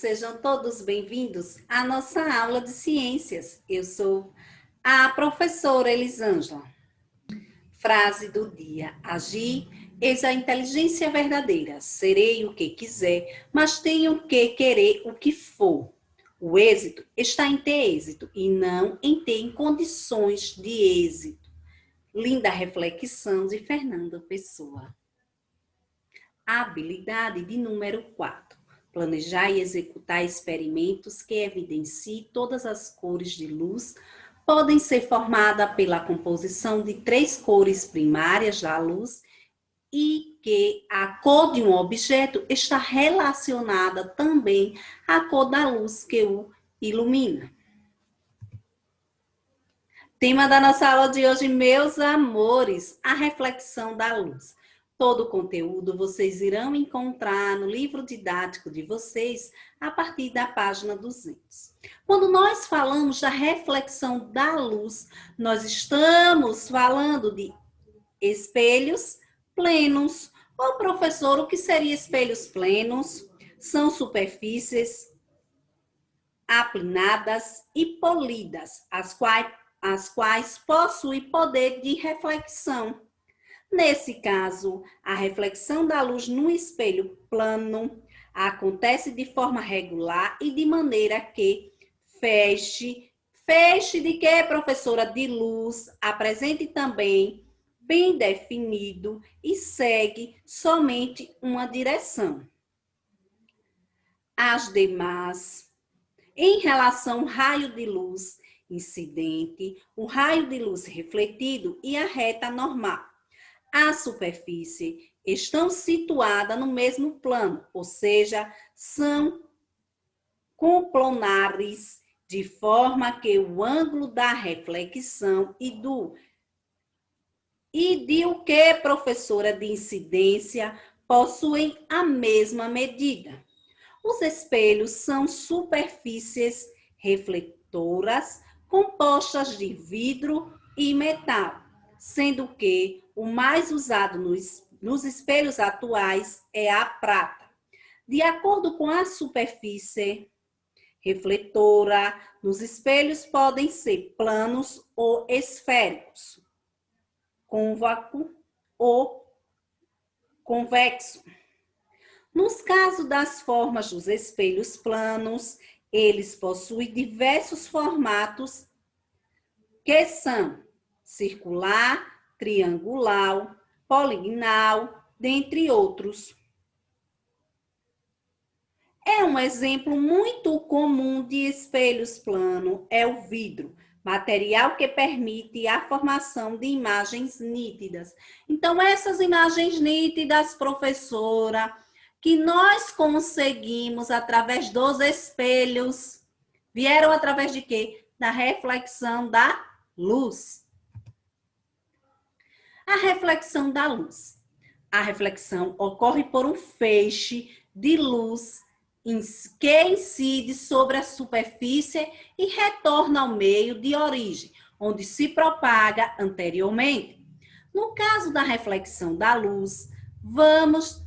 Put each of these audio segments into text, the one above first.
sejam todos bem-vindos à nossa aula de ciências. Eu sou a professora Elisângela. Frase do dia: agir, eis a inteligência verdadeira. Serei o que quiser, mas tenho que querer o que for. O êxito está em ter êxito e não em ter condições de êxito. Linda reflexão de Fernando Pessoa. Habilidade de número 4. Planejar e executar experimentos que evidenciem todas as cores de luz podem ser formadas pela composição de 3 cores primárias da luz e que a cor de um objeto está relacionada também à cor da luz que o ilumina. Tema da nossa aula de hoje, meus amores, a reflexão da luz. Todo o conteúdo vocês irão encontrar no livro didático de vocês a partir da página 200. Quando nós falamos da reflexão da luz, nós estamos falando de espelhos plenos. Ô, professor, o que seria espelhos plenos? São superfícies aplanadas e polidas, as quais possuem poder de reflexão. Nesse caso, a reflexão da luz no espelho plano acontece de forma regular e de maneira que feixe de quê, professora? De luz, apresente também bem definido e segue somente uma direção. As demais, em relação ao raio de luz incidente, o raio de luz refletido e a reta normal, a superfície estão situadas no mesmo plano, ou seja, são complonares, de forma que o ângulo da reflexão e de o que, professora, de incidência possuem a mesma medida. Os espelhos são superfícies refletoras compostas de vidro e metal, sendo que o mais usado nos espelhos atuais é a prata. De acordo com a superfície refletora, nos espelhos podem ser planos ou esféricos, côncavo ou convexo. Nos casos das formas dos espelhos planos, eles possuem diversos formatos que são circular, triangular, poligonal, dentre outros. Um exemplo muito comum de espelhos planos é o vidro, material que permite a formação de imagens nítidas. Então, essas imagens nítidas, professora, que nós conseguimos através dos espelhos, vieram através de quê? Da reflexão da luz. A reflexão da luz. A reflexão ocorre por um feixe de luz que incide sobre a superfície e retorna ao meio de origem, onde se propaga anteriormente. No caso da reflexão da luz, vamos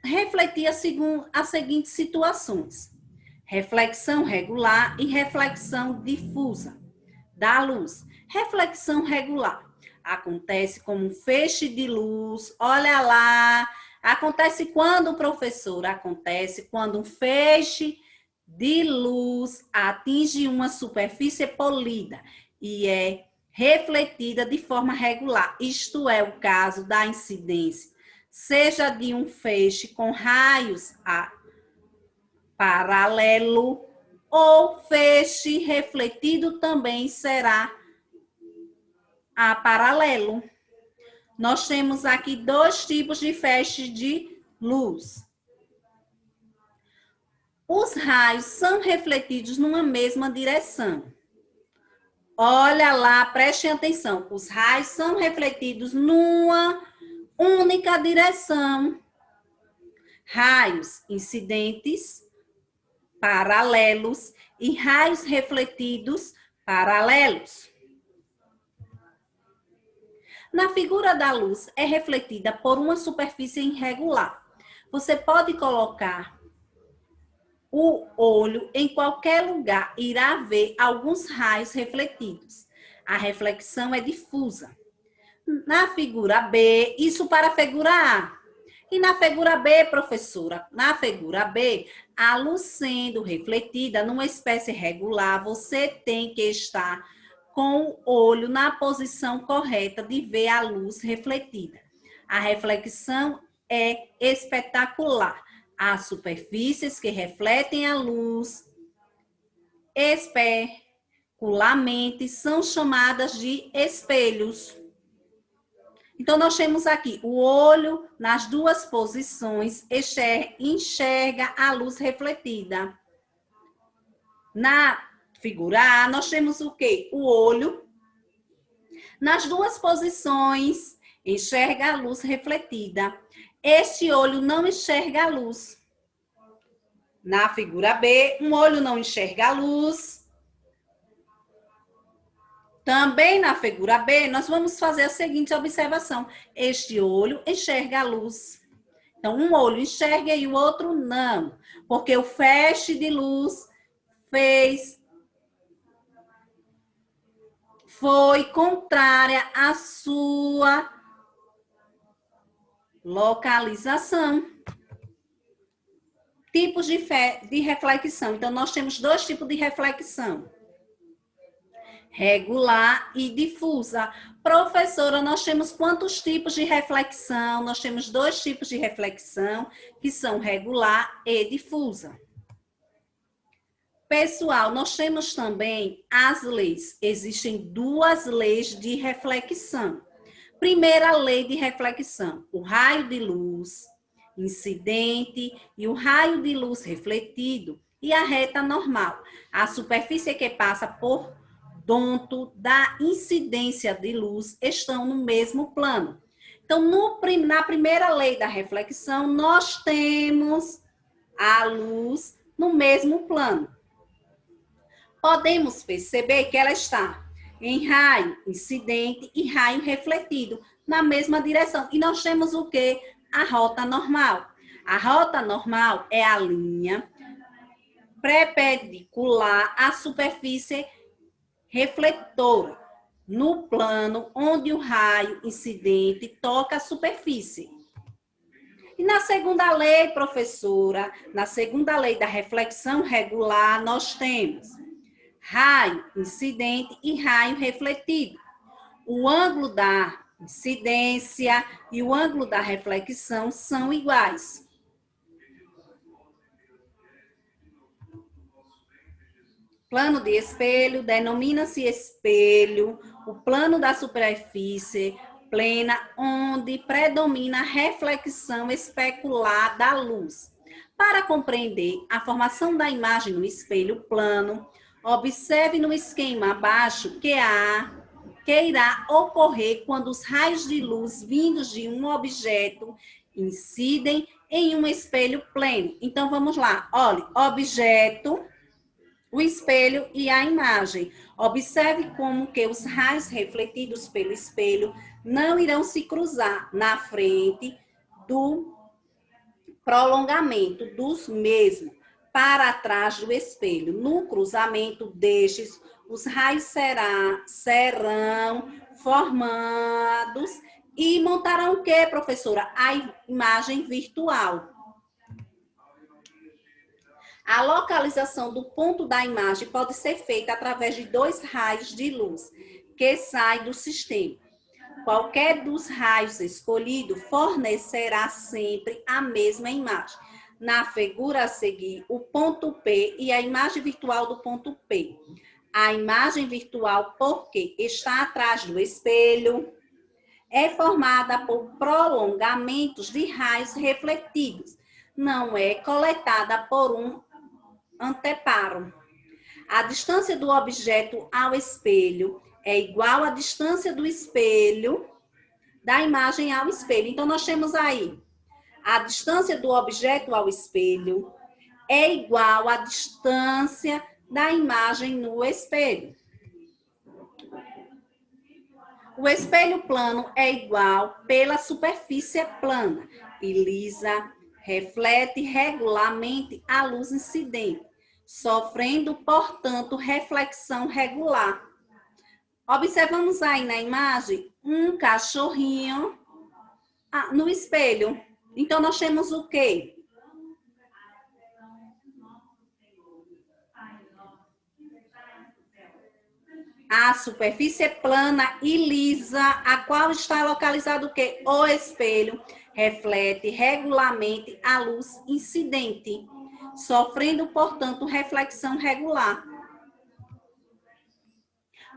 refletir as seguintes situações: reflexão regular e reflexão difusa da luz. Reflexão regular acontece como um feixe de luz, olha lá, acontece quando, professor? Acontece quando um feixe de luz atinge uma superfície polida e é refletida de forma regular. Isto é o caso da incidência, seja de um feixe com raios a paralelo ou feixe refletido também será a paralelo. Nós temos aqui 2 tipos de feixes de luz. Os raios são refletidos numa mesma direção. Olha lá, prestem atenção. Os raios são refletidos numa única direção. Raios incidentes, paralelos, e raios refletidos, paralelos. Na figura da luz, é refletida por uma superfície irregular. Você pode colocar o olho, em qualquer lugar, irá ver alguns raios refletidos. A reflexão é difusa. Na figura B, isso para a figura A. E na figura B, professora, na figura B, a luz sendo refletida numa espécie regular, você tem que estar com o olho na posição correta de ver a luz refletida. A reflexão é espetacular. Há superfícies que refletem a luz especularmente, são chamadas de espelhos. Então, nós temos aqui o olho nas duas posições, enxerga a luz refletida. Na figura A, nós temos o quê? O olho nas duas posições, enxerga a luz refletida. Este olho não enxerga a luz. Na figura B, um olho não enxerga a luz. Também na figura B, nós vamos fazer a seguinte observação. Este olho enxerga a luz. Então, um olho enxerga e o outro não. Porque o feixe de luz foi contrária à sua localização. Tipos de reflexão. Então, nós temos dois tipos de reflexão. Regular e difusa. Professora, nós temos quantos tipos de reflexão? Nós temos dois tipos de reflexão, que são regular e difusa. Pessoal, nós temos também as leis. Existem duas leis de reflexão. Primeira lei de reflexão, o raio de luz incidente e o raio de luz refletido e a reta normal. A superfície que passa por dentro da incidência de luz estão no mesmo plano. Então, na primeira lei da reflexão, nós temos a luz no mesmo plano. Podemos perceber que ela está em raio incidente e raio refletido, na mesma direção. E nós temos o quê? A rota normal. A rota normal é a linha perpendicular à superfície refletora, no plano onde o raio incidente toca a superfície. E na segunda lei, professora, na segunda lei da reflexão regular, nós temos raio incidente e raio refletido. O ângulo da incidência e o ângulo da reflexão são iguais. Plano de espelho, denomina-se espelho, o plano da superfície plena, onde predomina a reflexão especular da luz. Para compreender a formação da imagem no espelho plano, observe no esquema abaixo que irá ocorrer quando os raios de luz vindos de um objeto incidem em um espelho pleno. Então, vamos lá. Olha, objeto, o espelho e a imagem. Observe como que os raios refletidos pelo espelho não irão se cruzar na frente do prolongamento dos mesmos para trás do espelho. No cruzamento destes, os raios serão formados e montarão o quê, professora? A imagem virtual. A localização do ponto da imagem pode ser feita através de dois raios de luz que saem do sistema. Qualquer dos raios escolhido fornecerá sempre a mesma imagem. Na figura a seguir, o ponto P e a imagem virtual do ponto P. A imagem virtual, porque está atrás do espelho, é formada por prolongamentos de raios refletidos. Não é coletada por um anteparo. A distância do objeto ao espelho é igual à distância do espelho, da imagem ao espelho. Então, nós temos aí a distância do objeto ao espelho é igual à distância da imagem no espelho. O espelho plano é igual pela superfície plana e lisa reflete regularmente a luz incidente, sofrendo, portanto, reflexão regular. Observamos aí na imagem um cachorrinho no espelho. Então, nós temos o quê? A superfície é plana e lisa, a qual está localizado o quê? O espelho reflete regularmente a luz incidente, sofrendo, portanto, reflexão regular.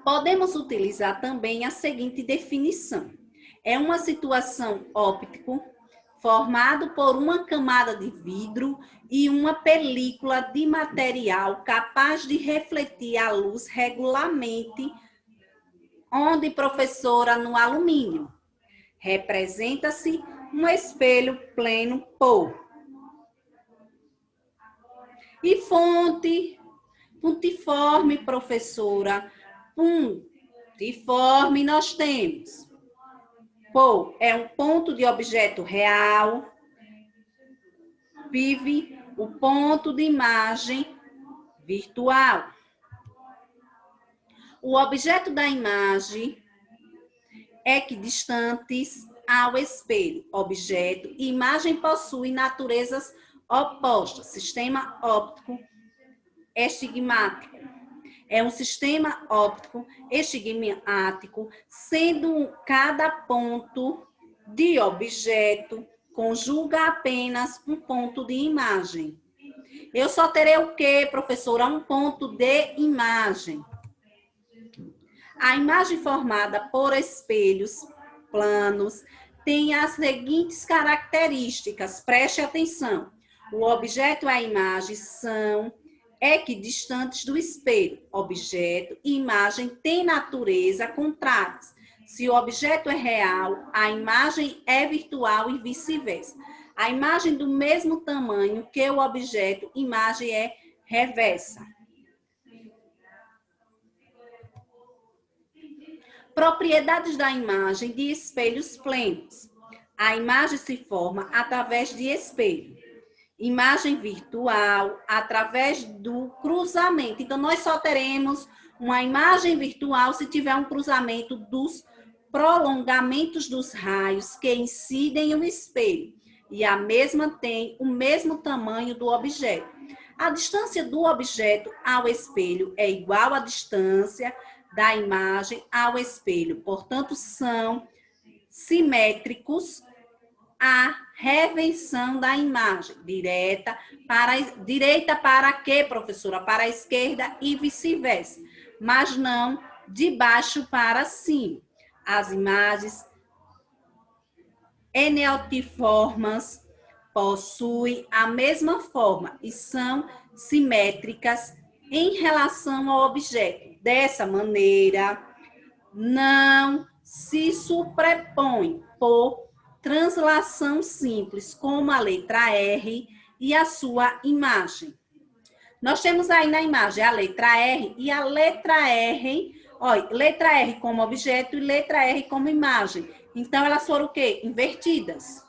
Podemos utilizar também a seguinte definição. É uma situação óptica formado por uma camada de vidro e uma película de material capaz de refletir a luz regularmente, onde, professora, no alumínio. Representa-se um espelho pleno por. E fonte, pontiforme, professora. Pontiforme nós temos. Por é um ponto de objeto real. PIV, o ponto de imagem virtual. O objeto da imagem equidistantes ao espelho. Objeto e imagem possuem naturezas opostas. Sistema óptico estigmático. É um sistema óptico estigmático, sendo cada ponto de objeto conjuga apenas um ponto de imagem. Eu só terei o quê, professora? Um ponto de imagem. A imagem formada por espelhos planos tem as seguintes características. Preste atenção. O objeto e a imagem são equidistantes do espelho. Objeto e imagem têm natureza contrárias. Se o objeto é real, a imagem é virtual e vice-versa. A imagem do mesmo tamanho que o objeto, imagem é reversa. Propriedades da imagem de espelhos plenos. A imagem se forma através de espelho. Imagem virtual, através do cruzamento. Então, nós só teremos uma imagem virtual se tiver um cruzamento dos prolongamentos dos raios que incidem no espelho. E a mesma tem o mesmo tamanho do objeto. A distância do objeto ao espelho é igual à distância da imagem ao espelho. Portanto, são simétricos a reversão da imagem. Direita para quê, professora? Para a esquerda e vice-versa. Mas não de baixo para cima. As imagens eneltiformes possuem a mesma forma e são simétricas em relação ao objeto. Dessa maneira, não se superpõem por translação simples, como a letra R e a sua imagem. Nós temos aí na imagem a letra R e a letra R, olha, letra R como objeto e letra R como imagem. Então, elas foram o quê? Invertidas.